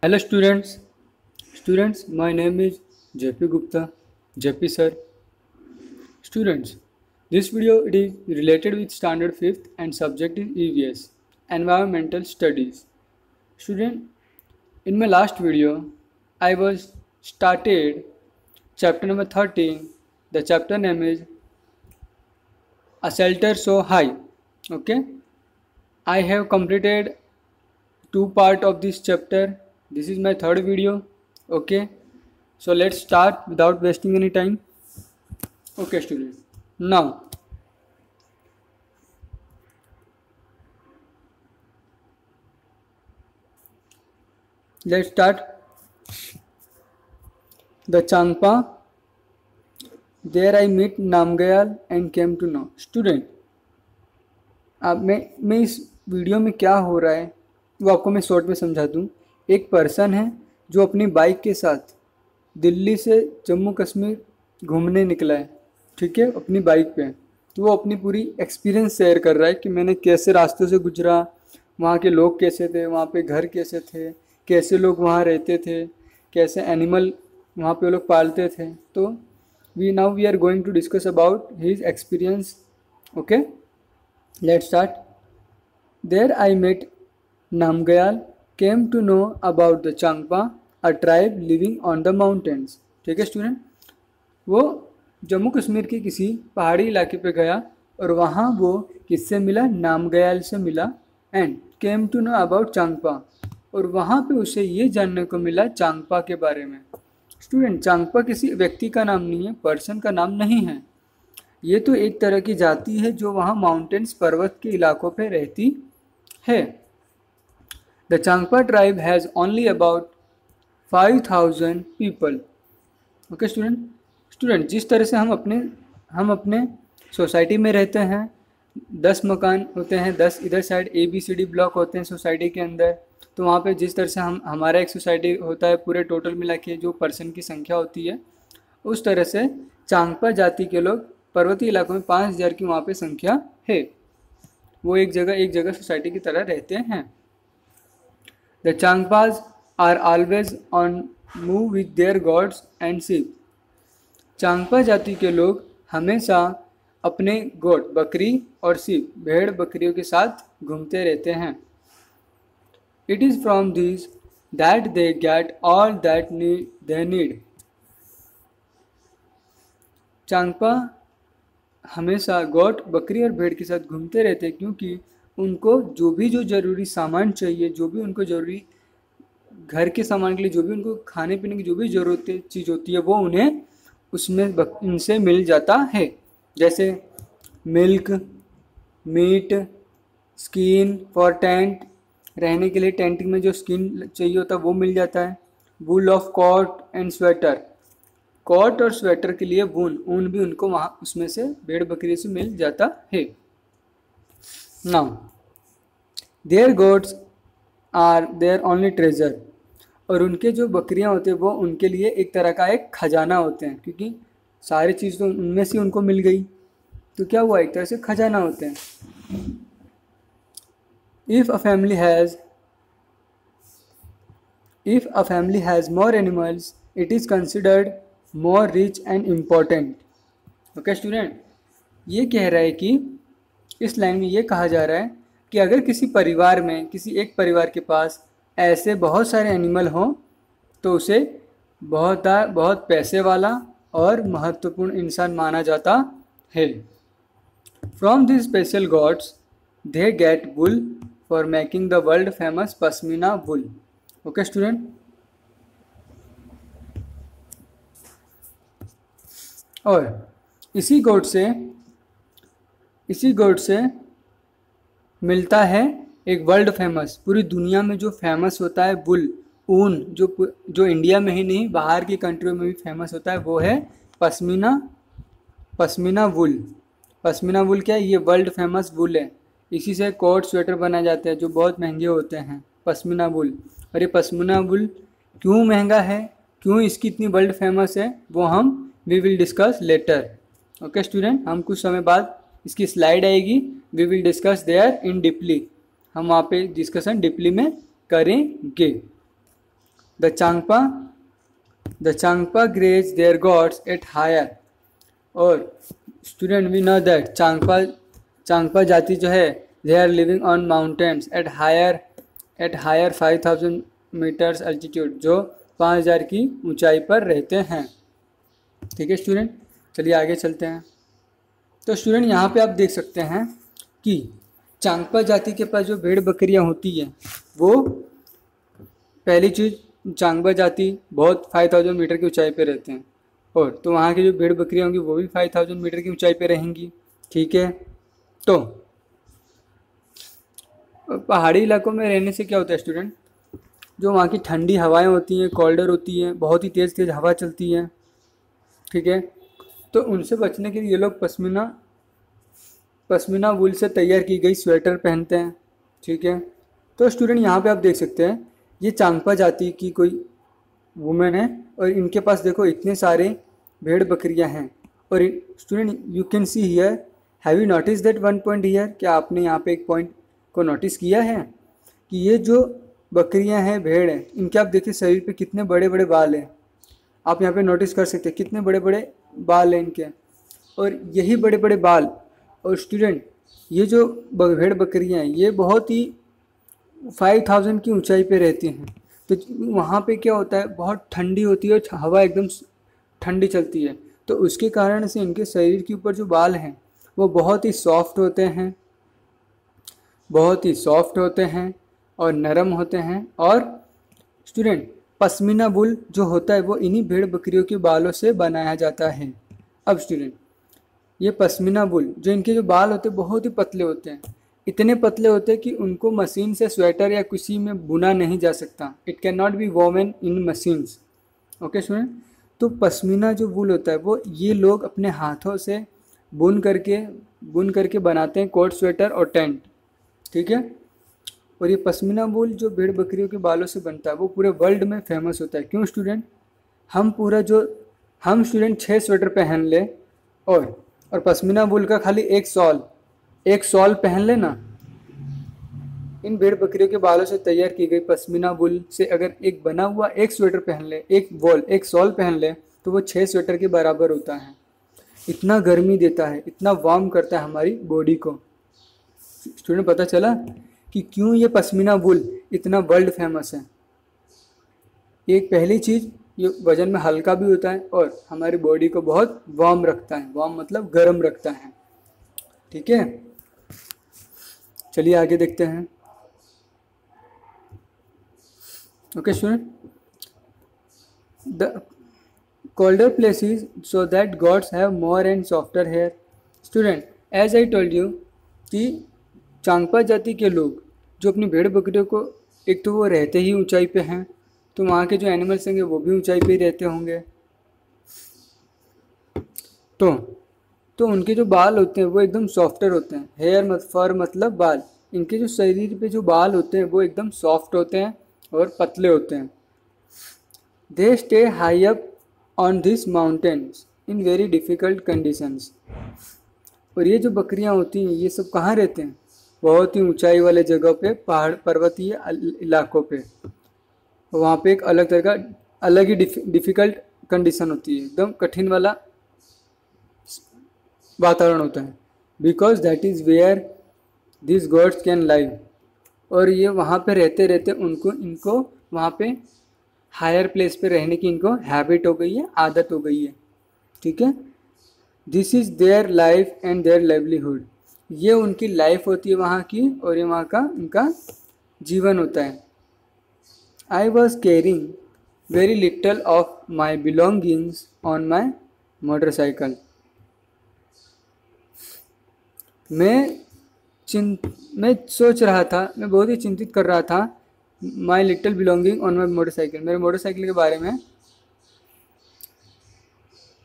Hello students, my name is JP Gupta, JP sir. Students, this video it is related with standard 5th and subject is EVS, environmental studies. Student, in my last video, I was started chapter number 13. The chapter name is A Shelter So High. Okay, I have completed two part of this chapter. This is my third video. Okay, so let's start without wasting any time. Okay students, now let's start. The Changpa, there I meet Namgyal and came to know. Student, अब मैं इस video में क्या हो रहा है वो आपको मैं शॉर्ट में समझा दूँ। एक पर्सन है जो अपनी बाइक के साथ दिल्ली से जम्मू कश्मीर घूमने निकला है, ठीक है, अपनी बाइक पे। तो वो अपनी पूरी एक्सपीरियंस शेयर कर रहा है कि मैंने कैसे रास्तों से गुजरा, वहाँ के लोग कैसे थे, वहाँ पे घर कैसे थे, कैसे लोग वहाँ रहते थे, कैसे एनिमल वहाँ पे लोग पालते थे। तो we are going to discuss about his experience. Okay, let's start. There I met Namgyal, came to know about the Changpa, a tribe living on the mountains. ठीक है स्टूडेंट, वो जम्मू कश्मीर के किसी पहाड़ी इलाके पे गया और वहाँ वो किससे मिला? नामग्याल से मिला। And came to know about Changpa, और वहाँ पे उसे ये जानने को मिला चांगपा के बारे में। स्टूडेंट, चांगपा किसी व्यक्ति का नाम नहीं है, पर्सन का नाम नहीं है। ये तो एक तरह की जाति है जो वहाँ माउंटेन्स पर्वत के इलाकों पे रहती है। The Changpa tribe has only about 5000 people. Okay student, जिस तरह से हम अपने सोसाइटी में रहते हैं, 10 मकान होते हैं, 10 इधर साइड ABCD ब्लॉक होते हैं सोसाइटी के अंदर। तो वहाँ पे जिस तरह से हमारा एक सोसाइटी होता है, पूरे टोटल मिला के जो पर्सन की संख्या होती है, उस तरह से चांगपा जाति के लोग पर्वतीय इलाकों में 5000 की वहाँ पे संख्या है। वो एक जगह सोसाइटी की तरह रहते हैं। The Changpas are always on move with their goats and sheep. Changpa जाति के लोग हमेशा अपने गॉड, बकरी और शीप, भेड़ बकरियों के साथ घूमते रहते हैं। It is from this that they get all that they need. Changpa हमेशा गॉड, बकरी और भेड़ के साथ घूमते रहते हैं क्योंकि उनको जो ज़रूरी सामान चाहिए, जो भी उनको ज़रूरी घर के सामान के लिए, जो भी उनको खाने पीने की जो भी ज़रूरत चीज़ होती है, वो उन्हें उसमें इनसे मिल जाता है। जैसे milk, meat, skin for tent, रहने के लिए टेंटिंग में जो स्किन चाहिए होता है वो मिल जाता है। Wool of coat and sweater, coat और स्वेटर के लिए ऊन भी उनको वहाँ उसमें से भेड़ बकरी से मिल जाता है। Now their goats are their only treasure, और उनके जो बकरियां होते हैं वो उनके लिए एक तरह का एक खजाना होते हैं, क्योंकि सारी चीज़ तो उनमें से उनको मिल गई, तो क्या हुआ, एक तरह से खजाना होते हैं। If a family has more animals it is considered more rich and important. Okay student, ये कह रहा है कि इस लाइन में ये कहा जा रहा है कि अगर किसी परिवार में, किसी एक परिवार के पास ऐसे बहुत सारे एनिमल हों तो उसे बहुत पैसे वाला और महत्वपूर्ण इंसान माना जाता है। From this special goats they get wool for making the world famous pashmina wool. Okay student, और इसी गोड से मिलता है एक वर्ल्ड फेमस, पूरी दुनिया में जो फेमस होता है वुल, ऊन, जो इंडिया में ही नहीं बाहर की कंट्रियों में भी फेमस होता है, वो है पश्मीना वुल। पश्मीना वुल क्या है? ये वर्ल्ड फेमस वुल है। इसी से कोट स्वेटर बनाए जाते हैं जो बहुत महंगे होते हैं, पश्मीना वुल। और ये पश्मीना वुल क्यों महंगा है, क्यों इसकी इतनी वर्ल्ड फेमस है, वो we will discuss later. Okay student, हम कुछ समय बाद इसकी स्लाइड आएगी, we will discuss there in deeply, हम वहाँ पे डिस्कशन डीपली में करेंगे। The Changpa graze their goats at higher. और student we know that Changpa जाति जो है they are living on mountains at higher 5000 meters altitude, जो 5000 की ऊंचाई पर रहते हैं। ठीक है स्टूडेंट, चलिए आगे चलते हैं। तो स्टूडेंट यहाँ पे आप देख सकते हैं कि चांगपा जाति के पास जो भेड़ बकरियाँ होती हैं वो, पहली चीज़ चांगपा जाति बहुत 5000 मीटर की ऊंचाई पे रहते हैं, और तो वहाँ की जो भेड़ बकरियाँ होंगी वो भी 5000 मीटर की ऊंचाई पे रहेंगी। ठीक है, तो पहाड़ी इलाकों में रहने से क्या होता है स्टूडेंट, जो वहाँ की ठंडी हवाएं होती हैं, कोल्डर होती हैं, बहुत ही तेज़ तेज़ हवा चलती है। ठीक है, तो उनसे बचने के लिए ये लोग पश्मीना वूल से तैयार की गई स्वेटर पहनते हैं। ठीक है, तो स्टूडेंट यहाँ पे आप देख सकते हैं ये चांगपा जाति की कोई वुमेन है, और इनके पास देखो इतने सारे भेड़ बकरियाँ हैं। और student you can see here, have you notice that one point here, क्या आपने यहाँ पे एक पॉइंट को नोटिस किया है कि ये जो बकरियां हैं, भेड़ हैं, इनके आप देखिए शरीर पे कितने बड़े बड़े बाल हैं। आप यहाँ पे नोटिस कर सकते हैं कितने बड़े बड़े बाल हैं इनके, और यही बड़े बड़े बाल। और स्टूडेंट ये जो भेड़ बकरियां हैं ये बहुत ही 5000 की ऊंचाई पे रहती हैं, तो वहाँ पे क्या होता है, बहुत ठंडी होती है और हवा एकदम ठंडी चलती है, तो उसके कारण से इनके शरीर के ऊपर जो बाल हैं वो बहुत ही सॉफ्ट होते हैं और नरम होते हैं। और स्टूडेंट पश्मीना वूल जो होता है वो इन्हीं भेड़ बकरियों के बालों से बनाया जाता है। अब स्टूडेंट ये पश्मीना वूल जो इनके जो बाल होते हैं बहुत ही पतले होते हैं, इतने पतले होते हैं कि उनको मशीन से स्वेटर या किसी में बुना नहीं जा सकता। It can not be woven in machines. Okay student, तो पश्मीना जो वूल होता है वो ये लोग अपने हाथों से बुन करके बनाते हैं कोट, स्वेटर और टेंट। ठीक है, और ये पश्मीना वूल जो भेड़ बकरियों के बालों से बनता है वो पूरे वर्ल्ड में फेमस होता है। क्यों स्टूडेंट, हम स्टूडेंट 6 स्वेटर पहन ले और पश्मीना वूल का खाली एक सॉल पहन ले ना, इन भेड़ बकरियों के बालों से तैयार की गई पश्मीना वूल से अगर एक बना हुआ एक स्वेटर पहन ले, एक सॉल पहन ले, तो वो 6 स्वेटर के बराबर होता है। इतना गर्मी देता है, इतना वार्म करता है हमारी बॉडी को। स्टूडेंट पता चला कि क्यों ये पश्मीना वूल इतना वर्ल्ड फेमस है। एक पहली चीज़, ये वजन में हल्का भी होता है और हमारी बॉडी को बहुत वार्म रखता है। वार्म मतलब गर्म रखता है। ठीक है, चलिए आगे देखते हैं। Okay student, the colder places so that gods have more and softer hair। Student as I told you कि चांगपा जाति के लोग जो अपनी भेड़ बकरियों को, एक तो वो रहते ही ऊंचाई पे हैं, तो वहाँ के जो एनिमल्स होंगे वो भी ऊंचाई पे ही रहते होंगे, तो उनके जो बाल होते हैं वो एकदम सॉफ्टर होते हैं। हेयर फर मतलब बाल, इनके जो शरीर पे जो बाल होते हैं वो एकदम सॉफ्ट होते हैं और पतले होते हैं। They stay high up on this mountains in very difficult conditions. और ये जो बकरियां होती हैं ये सब कहाँ रहते हैं, बहुत ही ऊंचाई वाले जगह पे, पहाड़ पर्वतीय इलाकों पे। वहाँ पे एक अलग तरह का अलग ही डिफ़िकल्ट कंडीशन होती है, एकदम कठिन वाला वातावरण होता है। Because that is where this goats can live. और ये वहाँ पे रहते रहते इनको वहाँ पे हायर प्लेस पे रहने की इनको हैबिट हो गई है, आदत हो गई है। ठीक है, this is their life and their livelihood. ये उनकी लाइफ होती है वहाँ की, और ये वहाँ का उनका जीवन होता है। I was carrying very little of my belongings on my motorcycle. मैं सोच रहा था, मैं बहुत ही चिंतित कर रहा था माई little belonging on my motorcycle, मेरे मोटरसाइकिल के बारे में।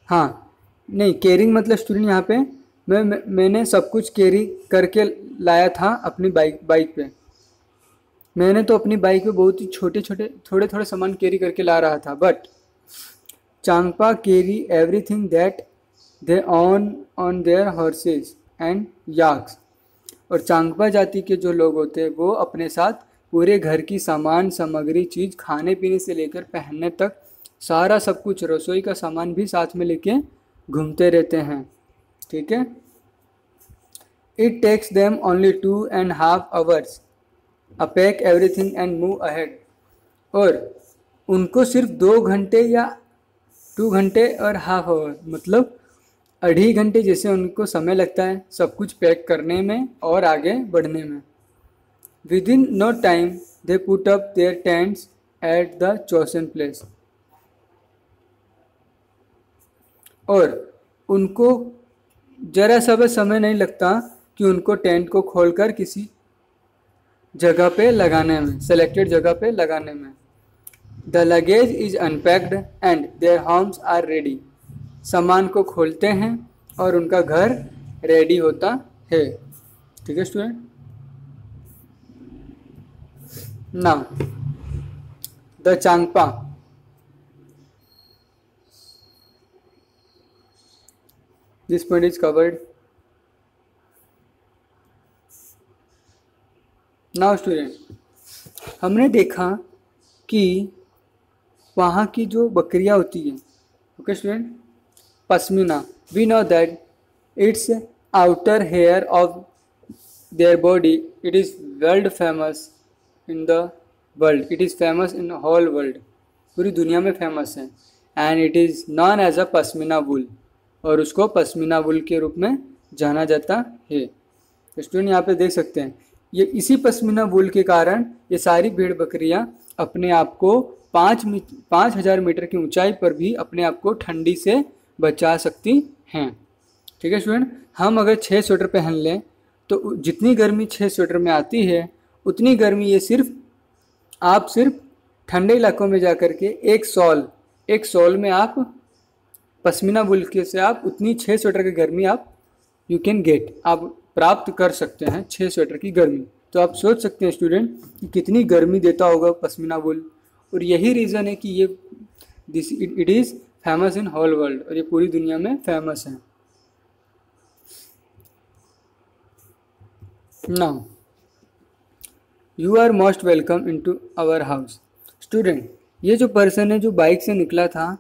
हाँ नहीं, कैरिंग मतलब स्टूडेंट यहाँ पे मैंने सब कुछ कैरी करके लाया था अपनी बाइक पे। मैंने तो अपनी बाइक पे बहुत ही थोड़े सामान कैरी करके ला रहा था। But Changpa carry everything that they on their horses and yaks. और चांगपा जाति के जो लोग होते हैं वो अपने साथ पूरे घर की सामान सामग्री चीज़ खाने पीने से लेकर पहनने तक सारा सब कुछ, रसोई का सामान भी साथ में लेके घूमते रहते हैं। ठीक है। It takes them only 2.5 hours pack everything and move ahead. और उनको सिर्फ 2 घंटे या 2 घंटे और हाफ आवर मतलब 2.5 घंटे जैसे उनको समय लगता है सब कुछ पैक करने में और आगे बढ़ने में। Within no time they put up their tents at the chosen place. और उनको जरा सा भी समय नहीं लगता कि उनको टेंट को खोलकर किसी जगह पे लगाने में, सेलेक्टेड जगह पे लगाने में। The luggage is unpacked and their homes are ready. सामान को खोलते हैं और उनका घर रेडी होता है। ठीक है student. Now the Changpa. This point is covered. Now student, हमने देखा कि वहाँ की जो बकरियाँ होती हैं, okay student, pashmina, we know that it's outer hair of their body, it is world famous in the world, it is famous in whole world, पूरी दुनिया में फेमस है। And it is known as a pashmina wool, और उसको पश्मीना वुल के रूप में जाना जाता है। तो स्टूडेंट यहाँ पे देख सकते हैं, ये इसी पश्मीना वुल के कारण ये सारी भेड़ बकरियाँ अपने आप को 5,000 मीटर की ऊंचाई पर भी अपने आप को ठंडी से बचा सकती हैं। ठीक है स्टूडेंट। हम अगर 6 स्वेटर पहन लें तो जितनी गर्मी 6 स्वेटर में आती है उतनी गर्मी ये सिर्फ ठंडे इलाकों में जा कर के एक सॉल में आप पश्मीना वुल के से आप उतनी 6 स्वेटर की गर्मी आप आप प्राप्त कर सकते हैं 6 स्वेटर की गर्मी। तो आप सोच सकते हैं स्टूडेंट कि कितनी गर्मी देता होगा पश्मीना वुल। और यही रीज़न है कि it is famous in whole world, और ये पूरी दुनिया में फेमस है। Now you are most welcome into our house. Student, ये जो पर्सन है जो बाइक से निकला था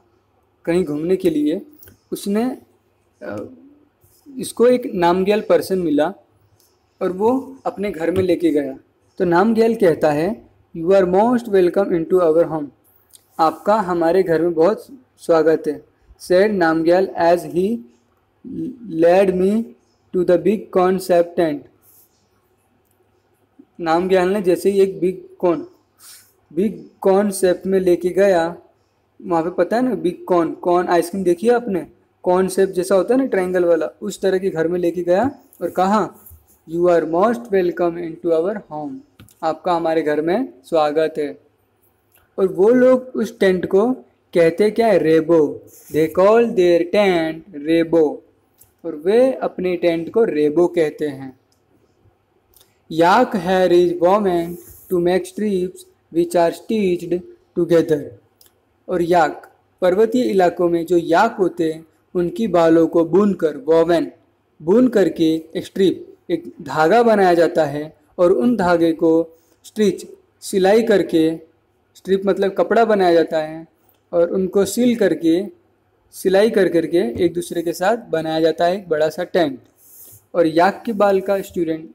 कहीं घूमने के लिए, उसने इसको एक नामग्याल पर्सन मिला और वो अपने घर में लेके गया। तो नामग्याल कहता है, you are most welcome into our home, आपका हमारे घर में बहुत स्वागत है। Said Namgyal as he led me to the big cone shape tent. Namgyal ने जैसे ही एक बिग कॉर्न शेप में लेके गया, वहाँ पे पता है ना बिग कॉर्न आइसक्रीम देखिए आपने, कॉर्न शेप जैसा होता है ना ट्रायंगल वाला, उस तरह के घर में लेके गया और कहा, you are most welcome into our home, आपका हमारे घर में स्वागत है। और वो लोग उस टेंट को कहते क्या है, rebo. They call their tent rebo, और वे अपने टेंट को रेबो कहते हैं। Yak hair is woven to make strips which are stitched together. और याक, पर्वतीय इलाकों में जो याक होते हैं उनकी बालों को बुन करके एक स्ट्रिप, एक धागा बनाया जाता है, और उन धागे को सिलाई करके, स्ट्रिप मतलब कपड़ा बनाया जाता है, और उनको सिलाई कर करके एक दूसरे के साथ बनाया जाता है एक बड़ा सा टेंट। और याक के बाल का स्टूडेंट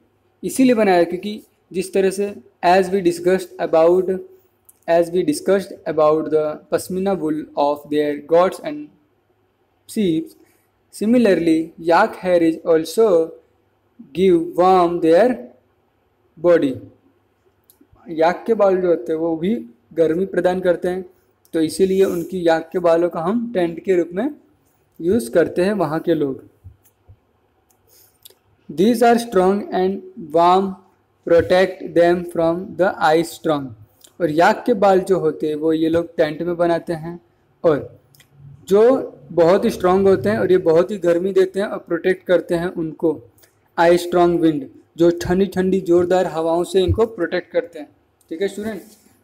इसीलिए बनाया क्योंकि जिस तरह से as we discussed about the pashmina wool of their goats and sheep, similarly yak hair is also give warm their body। याक के बाल जो होते हैं वो भी गर्मी प्रदान करते हैं, तो इसीलिए उनकी याक के बालों का हम टेंट के रूप में यूज़ करते हैं वहाँ के लोग। These are strong and warm, protect them from the ice storm। और याक के बाल जो होते हैं वो ये लोग टेंट में बनाते हैं, और जो बहुत ही स्ट्रांग होते हैं और ये बहुत ही गर्मी देते हैं और प्रोटेक्ट करते हैं उनको आई स्ट्रांग विंड, जो ठंडी ठंडी जोरदार हवाओं से इनको प्रोटेक्ट करते हैं। ठीक है स्टूडेंट।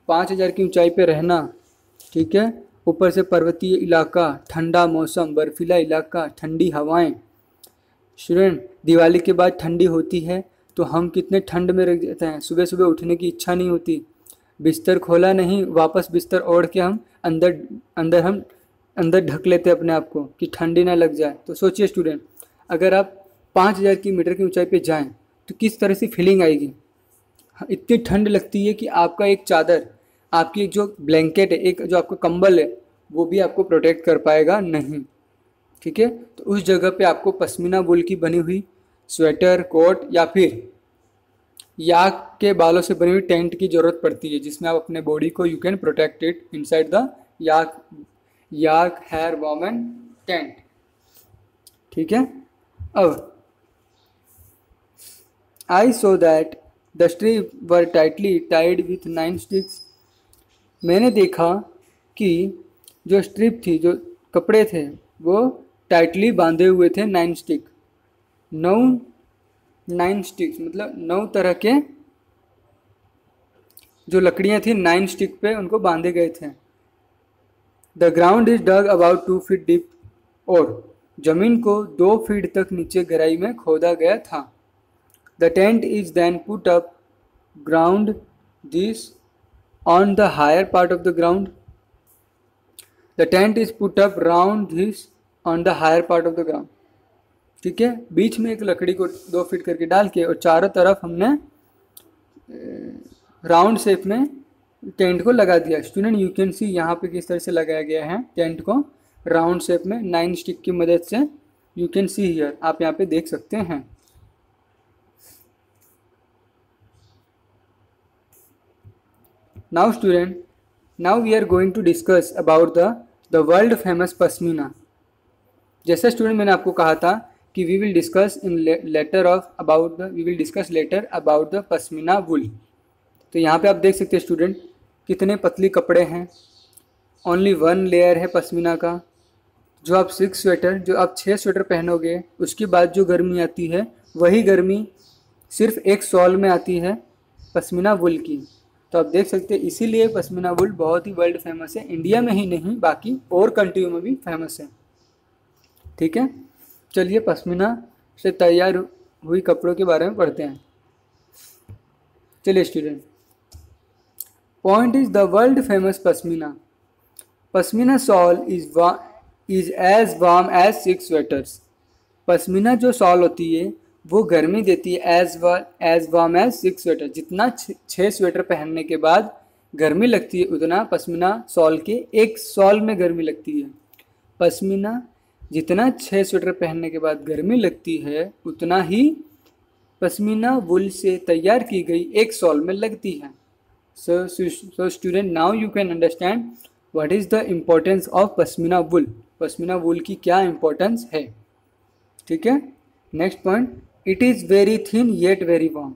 5,000 की ऊंचाई पे रहना, ठीक है, ऊपर से पर्वतीय इलाका, ठंडा मौसम, बर्फीला इलाका, ठंडी हवाएं। स्टूडेंट, दिवाली के बाद ठंडी होती है तो हम कितने ठंड में रह जाते हैं, सुबह सुबह उठने की इच्छा नहीं होती, बिस्तर खोला नहीं, वापस बिस्तर ओढ़ के हम अंदर अंदर हम अंदर ढक लेते हैं अपने आप को कि ठंडी ना लग जाए। तो सोचिए स्टूडेंट, अगर आप 5000 की मीटर की ऊंचाई पे जाएं तो किस तरह से फीलिंग आएगी। इतनी ठंड लगती है कि आपका एक चादर, आपकी जो ब्लैंकेट है, एक जो आपका कंबल है, वो भी आपको प्रोटेक्ट कर पाएगा नहीं। ठीक है, तो उस जगह पे आपको पश्मीना वूल की बनी हुई स्वेटर, कोट या फिर याक के बालों से बनी हुई टेंट की जरूरत पड़ती है, जिसमें आप अपने बॉडी को you can protect it inside the yak hair warm tent. ठीक है, अब I saw that the strip were tightly tied with 9 sticks. मैंने देखा कि जो स्ट्रिप थी, जो कपड़े थे, वो टाइटली बांधे हुए थे 9 स्टिक। 9 स्टिक्स मतलब 9 तरह के जो लकड़ियां थी 9 स्टिक पे उनको बांधे गए थे। The ground is dug about 2 feet deep, और जमीन को 2 फीट तक नीचे गहराई में खोदा गया था। The tent is then put up ground this on the higher part of the ground. The tent is put up round this on the higher part of the ground. ठीक है, बीच में एक लकड़ी को 2 फीट करके डाल के और चारों तरफ हमने राउंड शेप में टेंट को लगा दिया। स्टूडेंट यू कैन सी यहाँ पे किस तरह से लगाया गया है टेंट को राउंड शेप में 9 स्टिक की मदद से। यू कैन सी हियर, आप यहाँ पे देख सकते हैं। Now student, now we are going to discuss about the world famous pashmina. जैसा स्टूडेंट मैंने आपको कहा था कि we will discuss later about the pashmina वुल। तो यहाँ पे आप देख सकते हैं स्टूडेंट कितने पतली कपड़े हैं। ओनली 1 लेयर है पश्मीना का। जो आप 6 स्वेटर पहनोगे उसके बाद जो गर्मी आती है वही गर्मी सिर्फ एक शॉल में आती है पश्मीना वुल की। तो आप देख सकते हैं इसीलिए पश्मीना वुल बहुत ही वर्ल्ड फेमस है, इंडिया में ही नहीं बाकी और कंट्रियों में भी फेमस है। ठीक है, चलिए पश्मीना से तैयार हुई कपड़ों के बारे में पढ़ते हैं। चलिए student, point is the world famous pashmina. Pashmina shawl is as warm as 6 sweaters. Pashmina जो शॉल होती है वो गर्मी देती है एज वार्म एज 6 स्वेटर। जितना 6 स्वेटर पहनने के बाद गर्मी लगती है उतना पश्मीना शॉल के एक शॉल में गर्मी लगती है। पश्मीना जितना 6 स्वेटर पहनने के बाद गर्मी लगती है उतना ही पश्मीना वुल से तैयार की गई एक शॉल में लगती है। So student, now you can understand what is the importance of pashmina wool. Pashmina wool की क्या इम्पोर्टेंस है। ठीक है, next point, it is very thin yet very warm.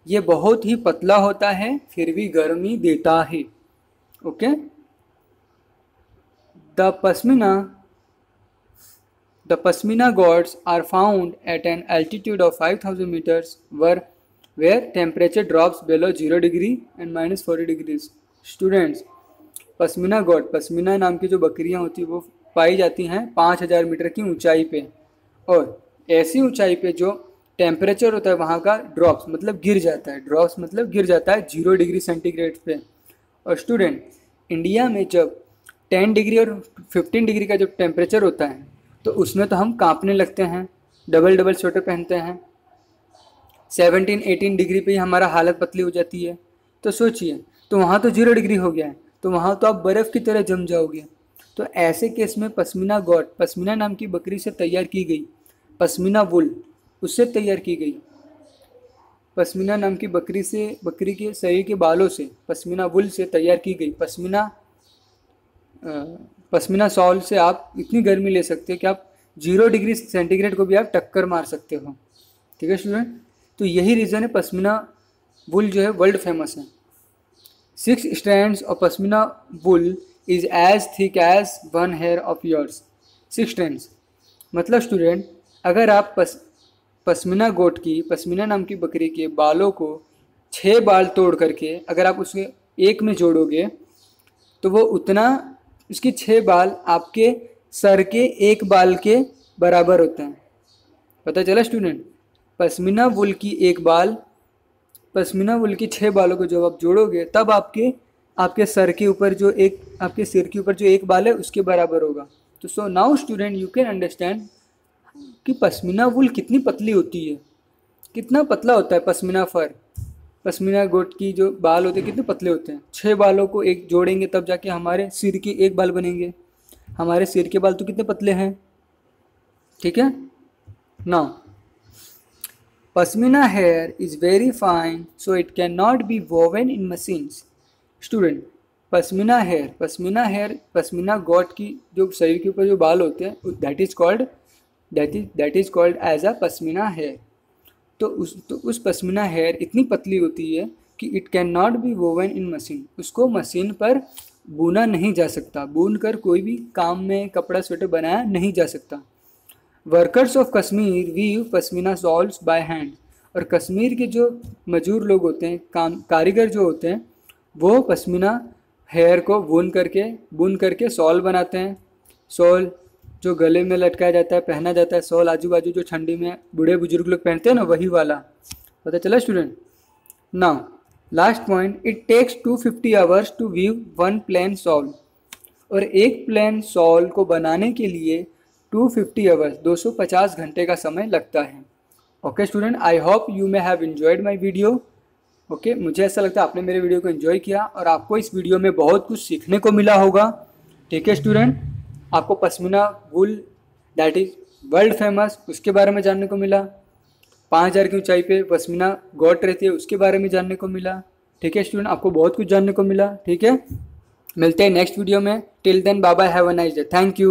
ये बहुत ही पतला होता है फिर भी गर्मी देता है। Okay, the pashmina gods are found at an altitude of 5000 meters where temperature drops below 0 degree and -40 degrees. Students, pashmina God, pashmina नाम की जो बकरियां होती हैं वो पाई जाती हैं 5000 मीटर की ऊंचाई पे, और ऐसी ऊंचाई पे जो टेम्परेचर होता है वहाँ का ड्रॉप्स मतलब गिर जाता है। ड्रॉप्स मतलब गिर जाता है 0 डिग्री सेंटीग्रेड पे। और स्टूडेंट, इंडिया में जब 10 डिग्री और 15 डिग्री का जब टेम्परेचर होता है तो उसमें तो हम कांपने लगते हैं, डबल स्वेटर पहनते हैं। 17-18 डिग्री पे ही हमारा हालत पतली हो जाती है। तो सोचिए, तो वहाँ तो 0 डिग्री हो गया है, तो वहाँ तो आप बर्फ़ की तरह जम जाओगे। तो ऐसे केस में पश्मीना गॉड, पश्मीना नाम की बकरी से तैयार की गई पश्मीना वुल, उससे तैयार की गई पश्मीना नाम की बकरी के शरीर के बालों से पश्मीना वुल से तैयार की गई पश्मीना शॉल से आप इतनी गर्मी ले सकते हैं कि आप 0 डिग्री सेंटीग्रेड को भी आप टक्कर मार सकते हो। ठीक है स्टूडेंट, तो यही रीज़न है पश्मीना वुल जो है वर्ल्ड फेमस है। 6 strands of pashmina wool is as thick as 1 hair of yours। 6 strands मतलब स्टूडेंट, अगर आप पश्मीना गोट की, पश्मीना नाम की बकरी के बालों को 6 बाल तोड़ करके अगर आप उसके एक में जोड़ोगे तो वो उतना, उसके 6 बाल आपके सर के एक बाल के बराबर होते हैं। पता चला स्टूडेंट? पश्मीना वुल की एक बाल, पश्मीना वुल की 6 बालों को जब आप जोड़ोगे तब आपके आपके सर के ऊपर जो एक आपके सिर के ऊपर जो एक बाल है उसके बराबर होगा। तो so now student you can understand कि पश्मीना वुल कितनी पतली होती है, कितना पतला होता है पश्मीना फर। पश्मीना गोट की जो बाल होते हैं कितने पतले होते हैं। 6 बालों को एक जोड़ेंगे तब जाके हमारे सिर के एक बाल बनेंगे। हमारे सिर के बाल तो कितने पतले हैं, ठीक है ना। Pashmina hair is very fine so it can not be woven in machines. Student, pashmina hair pashmina goat की जो शरीर के ऊपर जो बाल होते हैं that is called as a pashmina hair. तो उस पश्मीना हेयर इतनी पतली होती है कि it can not be woven in machine, उसको मशीन पर बुना नहीं जा सकता, बुन कर कोई भी काम में कपड़ा स्वेटर बनाया नहीं जा सकता। Workers of Kashmir weave pashmina shawls by hand. और कश्मीर के जो मजदूर लोग होते हैं, कारीगर जो होते हैं, वो पश्मीना हेयर को बुन करके शॉल बनाते हैं। शॉल जो गले में लटकाया जाता है, पहना जाता है, शॉल आजू बाजू जो ठंडी में बूढ़े बुजुर्ग लोग पहनते हैं ना, वही वाला। पता चला student. Now last point, it takes 250 hours to weave one plain shawl. और एक प्लेन शॉल को बनाने के लिए 250 आवर्स 250 घंटे का समय लगता है। Okay student, I hope you may have enjoyed my video. Okay, मुझे ऐसा लगता है आपने मेरे वीडियो को एंजॉय किया और आपको इस वीडियो में बहुत कुछ सीखने को मिला होगा। ठीक है स्टूडेंट, आपको पश्मीना वुल दैट इज वर्ल्ड फेमस उसके बारे में जानने को मिला। 5000 की ऊंचाई पे पश्मीना गोट रहती है उसके बारे में जानने को मिला। ठीक है स्टूडेंट, आपको बहुत कुछ जानने को मिला। ठीक है, मिलते हैं नेक्स्ट वीडियो में। Till then bye bye, have a nice day, thank you.